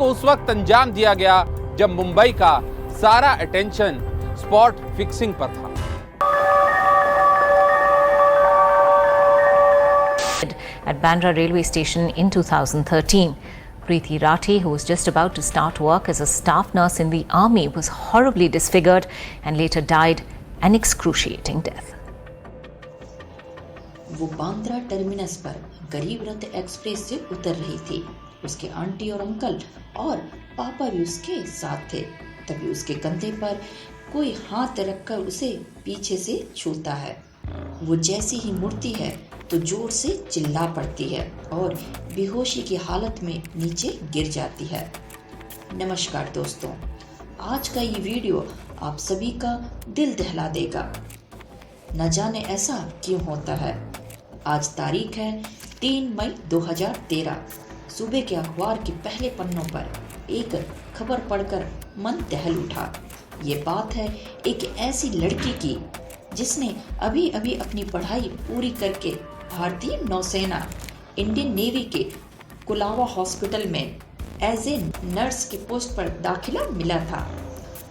को उस वक्त अंजाम दिया गया जब मुंबई का सारा अटेंशन स्पॉट फिक्सिंग पर था। At Bandra railway station in 2013. Preeti Rathi, who was just about to start work as a staff nurse in the army, was horribly disfigured and later died an excruciating death. वो Bandra terminus पर गरीब रथ express से उतर रही थी। उसके aunty और uncle और पापा भी उसके साथ थे। तभी उसके कंधे पर कोई हाथ रखकर उसे पीछे से छूता है। वो जैसी ही मुड़ती है तो जोर से चिल्ला पड़ती है और बेहोशी की हालत में नीचे गिर जाती है। नमस्कार दोस्तों, आज का ये वीडियो आप सभी का दिल दहला देगा। न जाने ऐसा क्यों होता है। आज तारीख है 3 मई 2013। सुबह के अखबार के पहले पन्नों पर एक खबर पढ़कर मन दहल उठा। ये बात है एक ऐसी लड़की की जिसने अभी अभी अपनी पढ़ाई पूरी करके भारतीय नौसेना इंडियन नेवी के कुलावा हॉस्पिटल में एज ए नर्स के पोस्ट पर दाखिला मिला था।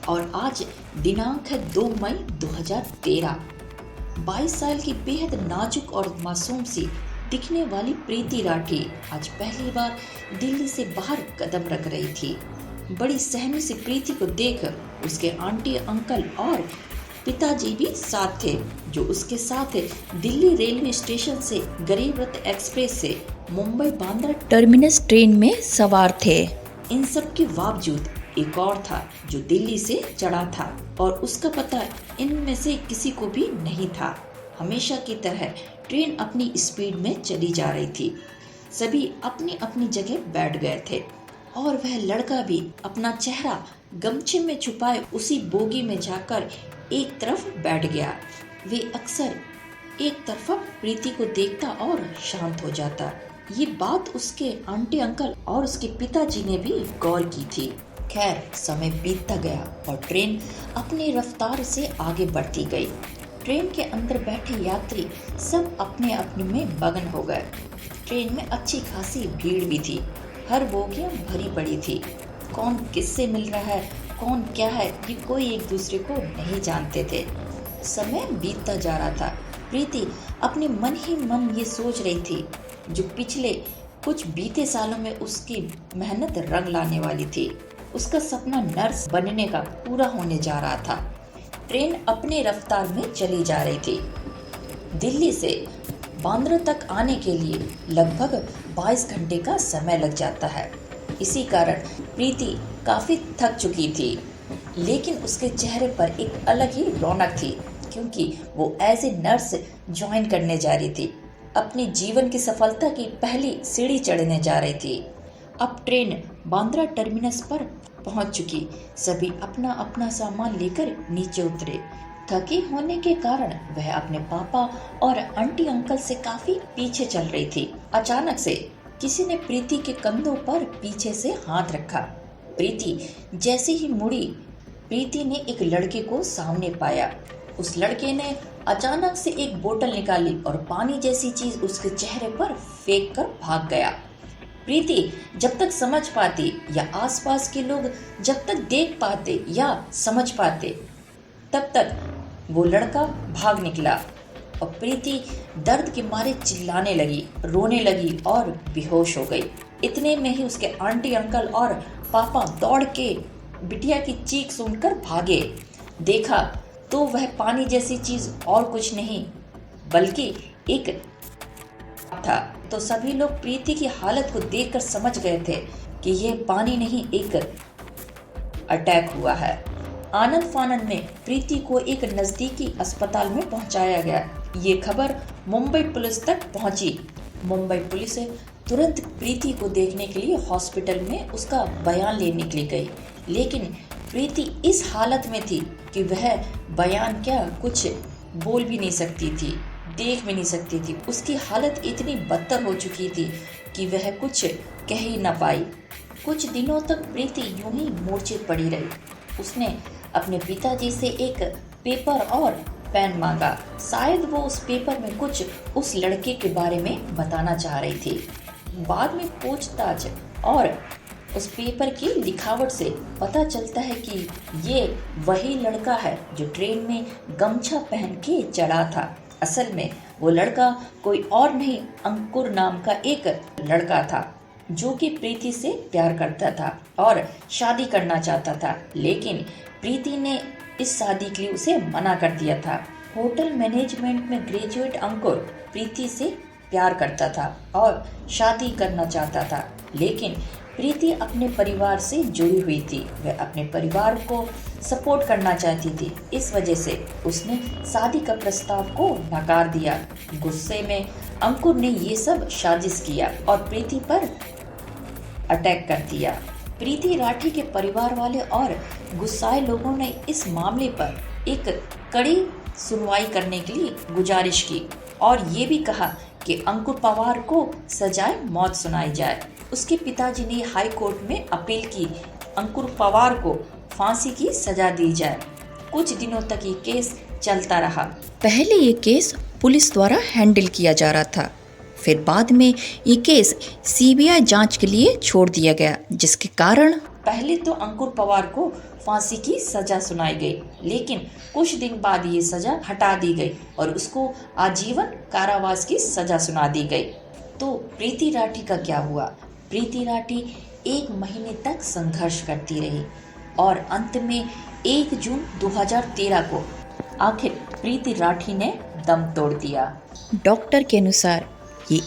और आज दिनांक है 2 मई 2013। 22 साल की बेहद नाजुक और मासूम सी दिखने वाली प्रीति राठी आज पहली बार दिल्ली से बाहर कदम रख रही थी। बड़ी सहमी से प्रीति को देख उसके आंटी, अंकल और पिताजी भी साथ थे, जो उसके साथ दिल्ली रेलवे स्टेशन से गरीब रथ एक्सप्रेस से मुंबई बांद्रा टर्मिनस ट्रेन में सवार थे। इन सब के बावजूद एक और था जो दिल्ली से चढ़ा था और उसका पता इनमें से किसी को भी नहीं था। हमेशा की तरह ट्रेन अपनी स्पीड में चली जा रही थी। सभी अपनी अपनी जगह बैठ गए थे और वह लड़का भी अपना चेहरा गमछे में छुपाए उसी बोगी में जाकर एक तरफ बैठ गया। वे अक्सर एक तरफा प्रीति को देखता और शांत हो जाता। ये बात उसके आंटी, अंकल और उसके पिताजी ने भी गौर की थी। खैर, समय बीतता गया और ट्रेन अपनी रफ्तार से आगे बढ़ती गई। ट्रेन के अंदर बैठे यात्री सब अपने अपने में मगन हो गए। ट्रेन में अच्छी खासी भीड़ भी थी। हर बोगियां भरी पड़ी थी। कौन किससे मिल रहा है, कौन क्या है, ये कोई एक दूसरे को नहीं जानते थे। समय बीतता जा रहा था। प्रीति अपने मन ही मन ये सोच रही थी जो पिछले कुछ बीते सालों में उसकी मेहनत रंग लाने वाली थी। उसका सपना नर्स बनने का पूरा होने जा रहा था। ट्रेन अपने रफ्तार में चली जा रही थी। दिल्ली से बांद्रा तक आने के लिए लगभग 22 घंटे का समय लग जाता है। इसी कारण प्रीति काफ़ी थक चुकी थी, लेकिन उसके चेहरे पर एक अलग ही रौनक थी क्योंकि वो एज ए नर्स ज्वाइन करने जा रही थी। अपनी जीवन की सफलता की पहली सीढ़ी चढ़ने जा रही थी। अब ट्रेन बांद्रा टर्मिनस पर पहुंच चुकी। सभी अपना अपना सामान लेकर नीचे उतरे। थकी होने के कारण वह अपने पापा और आंटी, अंकल से काफ़ी पीछे चल रही थी। अचानक से किसी ने प्रीति के कंधों पर पीछे से हाथ रखा। प्रीति जैसे ही मुड़ी, प्रीति ने एक लड़के को सामने पाया। उस लड़के ने अचानक से एक बोतल निकाली और पानी जैसी चीज उसके चेहरे पर फेंक कर भाग गया। प्रीति जब तक समझ पाती या आसपास के लोग जब तक देख पाते या समझ पाते, तब तक वो लड़का भाग निकला और प्रीति दर्द के मारे चिल्लाने लगी, रोने लगी और बेहोश हो गई। इतने में ही उसके आंटी, अंकल और पापा दौड़ के बिटिया की चीख सुनकर भागे। देखा तो वह पानी जैसी चीज और कुछ नहीं बल्कि एक था। तो सभी लोग प्रीति की हालत को देखकर समझ गए थे कि यह पानी नहीं, एक अटैक हुआ है। आनंद फानन में प्रीति को एक नज़दीकी अस्पताल में पहुंचाया गया। ये खबर मुंबई पुलिस तक पहुंची। मुंबई पुलिस तुरंत प्रीति को देखने के लिए हॉस्पिटल में उसका बयान लेने के लिए गई, लेकिन प्रीति इस हालत में थी कि वह बयान क्या कुछ बोल भी नहीं सकती थी, देख भी नहीं सकती थी। उसकी हालत इतनी बदतर हो चुकी थी कि वह कुछ कह ही न पाई। कुछ दिनों तक प्रीति यूं ही मूर्छित पड़ी रही। उसने अपने पिताजी से एक पेपर और पेन मांगा। शायद वो उस पेपर में कुछ उस लड़के के बारे में बताना चाह रही थी। बाद में पूछताछ और उस पेपर की लिखावट से पता चलता है कि ये वही लड़का है जो ट्रेन में गमछा पहन के चढ़ा था। असल में वो लड़का कोई और नहीं, अंकुर नाम का एक लड़का था जो कि प्रीति से प्यार करता था और शादी करना चाहता था, लेकिन प्रीति ने इस शादी के लिए उसे मना कर दिया था। होटल मैनेजमेंट में ग्रेजुएट अंकुर प्रीति से प्यार करता था और शादी करना चाहता था, लेकिन प्रीति अपने परिवार से जुड़ी हुई थी। वह अपने परिवार को सपोर्ट करना चाहती थी, इस वजह से उसने शादी का प्रस्ताव को नकार दिया। गुस्से में अंकुर ने ये सब साजिश किया और प्रीति पर अटैक कर दिया। प्रीति राठी के परिवार वाले और गुस्साए लोगों ने इस मामले पर एक कड़ी सुनवाई करने के लिए गुजारिश की और ये भी कहा कि अंकुर पवार को सजाए मौत सुनाई जाए। उसके पिताजी ने हाई कोर्ट में अपील की, अंकुर पवार को फांसी की सजा दी जाए। कुछ दिनों तक ये केस चलता रहा। पहले ये केस पुलिस द्वारा हैंडल किया जा रहा था, फिर बाद में ये केस सीबीआई जांच के लिए छोड़ दिया गया, जिसके कारण पहले तो अंकुर पवार को फांसी की सजा सुनाई गई, लेकिन कुछ दिन बाद ये सजा हटा दी गई और उसको आजीवन कारावास की सजा सुना दी गई। तो प्रीति राठी का क्या हुआ? प्रीति राठी 1 महीने तक संघर्ष करती रही और अंत में 1 जून 2013 को आखिर प्रीति राठी ने दम तोड़ दिया। डॉक्टर के अनुसार ये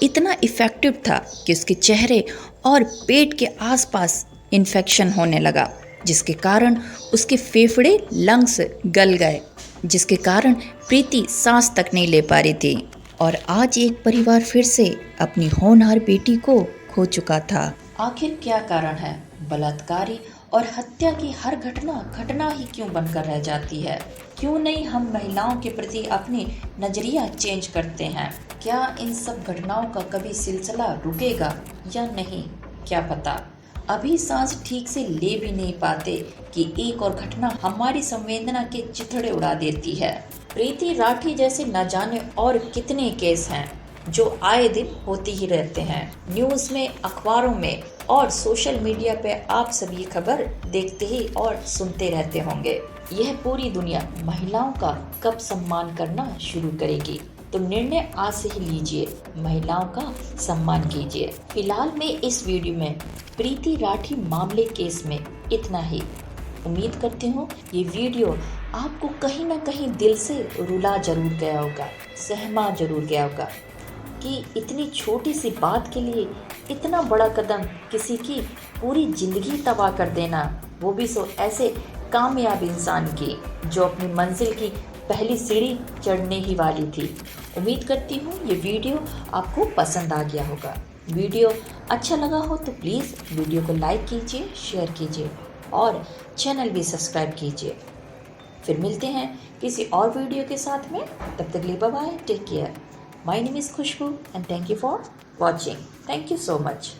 इतना इफेक्टिव था कि उसके चेहरे और पेट के आसपास इन्फेक्शन होने लगा, जिसके कारण उसके फेफड़े लंग्स गल गए, जिसके कारण प्रीति सांस तक नहीं ले पा रही थी और आज एक परिवार फिर से अपनी होनहार बेटी को खो चुका था। आखिर क्या कारण है? बलात्कारी और हत्या की हर घटना ही क्यों बनकर रह जाती है? क्यों नहीं हम महिलाओं के प्रति अपनी नजरिया चेंज करते हैं? क्या इन सब घटनाओं का कभी सिलसिला रुकेगा या नहीं, क्या पता। अभी सांस ठीक से ले भी नहीं पाते कि एक और घटना हमारी संवेदना के चिथड़े उड़ा देती है। प्रीति राठी जैसे न जाने और कितने केस हैं जो आए दिन होते ही रहते हैं। न्यूज़ में, अखबारों में और सोशल मीडिया पे आप सभी खबर देखते ही और सुनते रहते होंगे। यह पूरी दुनिया महिलाओं का कब सम्मान करना शुरू करेगी? तो निर्णय आज से ही लीजिए, महिलाओं का सम्मान कीजिए। फिलहाल में इस वीडियो में प्रीति राठी मामले केस में इतना ही। उम्मीद करती हूँ ये वीडियो आपको कहीं ना कहीं दिल से रुला जरूर गया होगा, सहमा जरूर गया होगा कि इतनी छोटी सी बात के लिए इतना बड़ा कदम, किसी की पूरी जिंदगी तबाह कर देना, वो भी सो ऐसे कामयाब इंसान की जो अपनी मंजिल की पहली सीढ़ी चढ़ने ही वाली थी। उम्मीद करती हूँ ये वीडियो आपको पसंद आ गया होगा। वीडियो अच्छा लगा हो तो प्लीज़ वीडियो को लाइक कीजिए, शेयर कीजिए और चैनल भी सब्सक्राइब कीजिए। फिर मिलते हैं किसी और वीडियो के साथ में, तब तक लिए bye bye, take care. My name is Khushboo and thank you for watching. Thank you so much.